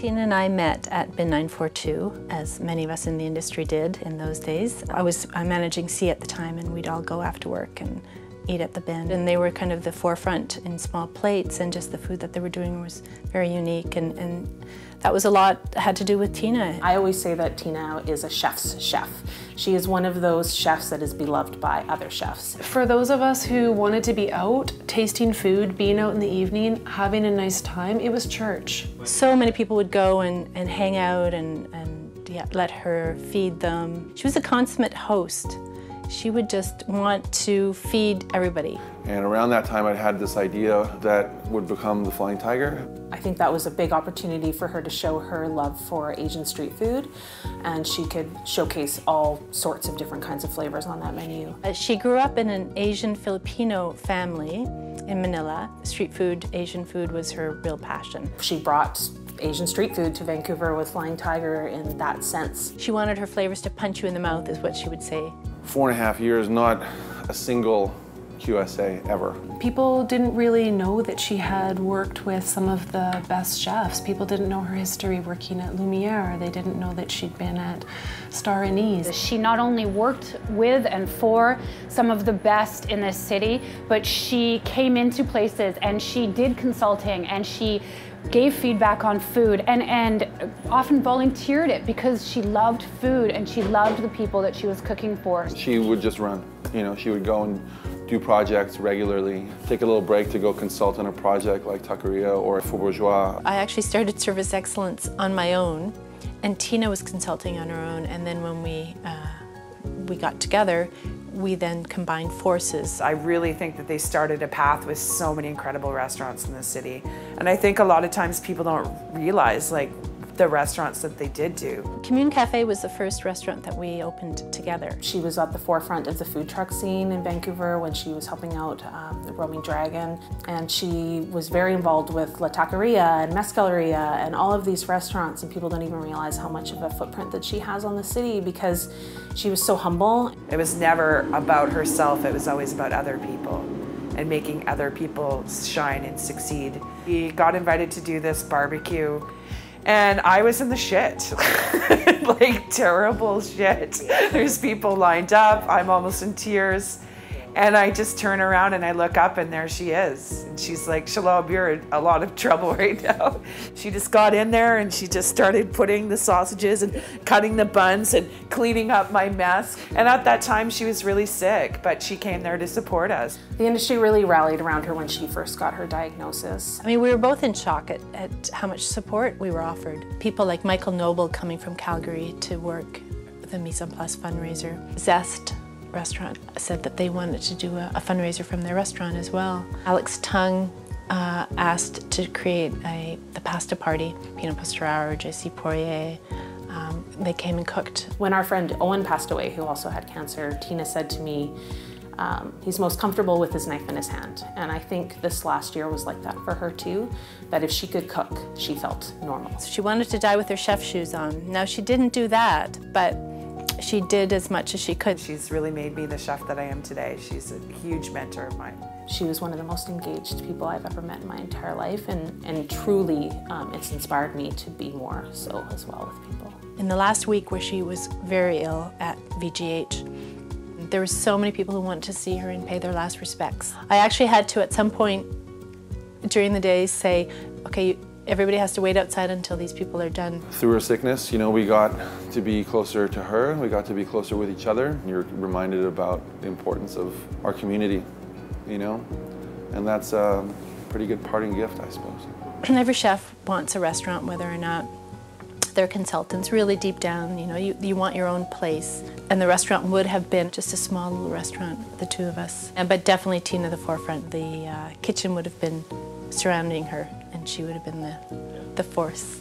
Tina and I met at Bin 942, as many of us in the industry did in those days. I was managing C at the time, and we'd all go after work and eat at the bin. And they were kind of the forefront in small plates, and just the food that they were doing was very unique, and that was a lot had to do with Tina. I always say that Tina is a chef's chef. She is one of those chefs that is beloved by other chefs. For those of us who wanted to be out, tasting food, being out in the evening, having a nice time, it was church. So many people would go and hang out and yeah, let her feed them. She was a consummate host. She would just want to feed everybody. And around that time, I'd had this idea that would become the Flying Tiger. I think that was a big opportunity for her to show her love for Asian street food, and she could showcase all sorts of different kinds of flavors on that menu. She grew up in an Asian Filipino family in Manila. Street food, Asian food was her real passion. She brought Asian street food to Vancouver with Flying Tiger in that sense. She wanted her flavors to punch you in the mouth, is what she would say. 4.5 years, not a single QSA ever. People didn't really know that she had worked with some of the best chefs. People didn't know her history working at Lumiere. They didn't know that she'd been at Star Anise. She not only worked with and for some of the best in this city, but she came into places and she did consulting and she gave feedback on food and often volunteered it because she loved food and she loved the people that she was cooking for. She would just run. You know, she would go and do projects regularly, take a little break to go consult on a project like Taqueria or Faux Bourgeois. I actually started Service Excellence on my own, and Tina was consulting on her own, and then when we got together, we then combined forces. I really think that they started a path with so many incredible restaurants in the city. And I think a lot of times people don't realize like the restaurants that they did do. Commune Cafe was the first restaurant that we opened together. She was at the forefront of the food truck scene in Vancouver when she was helping out the Roaming Dragon, and she was very involved with La Taqueria and Mezcaleria and all of these restaurants, and people don't even realize how much of a footprint that she has on the city because she was so humble. It was never about herself, it was always about other people and making other people shine and succeed. We got invited to do this barbecue, and I was in the shit, like terrible shit. There's people lined up, I'm almost in tears. And I just turn around and I look up and there she is. And she's like, Shalom, you're in a lot of trouble right now. She just got in there and she just started putting the sausages and cutting the buns and cleaning up my mess. And at that time she was really sick, but she came there to support us. The industry really rallied around her when she first got her diagnosis. I mean, we were both in shock at how much support we were offered. People like Michael Noble coming from Calgary to work the Mise en Place fundraiser. Zest restaurant said that they wanted to do a fundraiser from their restaurant as well. Alex Tung asked to create the pasta party. Pino Pastoraro, J.C. Poirier, they came and cooked. When our friend Owen passed away, who also had cancer, Tina said to me, he's most comfortable with his knife in his hand. And I think this last year was like that for her too, that if she could cook, she felt normal. She wanted to die with her chef shoes on. Now she didn't do that, but she did as much as she could. She's really made me the chef that I am today. She's a huge mentor of mine. She was one of the most engaged people I've ever met in my entire life, and truly it's inspired me to be more so as well with people. In the last week where she was very ill at VGH, there were so many people who wanted to see her and pay their last respects. I actually had to, at some point during the day, say, okay, everybody has to wait outside until these people are done. Through her sickness, you know, we got to be closer to her, we got to be closer with each other. You're reminded about the importance of our community, you know, and that's a pretty good parting gift, I suppose. Every chef wants a restaurant, whether or not they're consultants. Really deep down, you know, you want your own place. And the restaurant would have been just a small little restaurant, the two of us. But definitely Tina the forefront. The kitchen would have been surrounding her, and she would have been the force.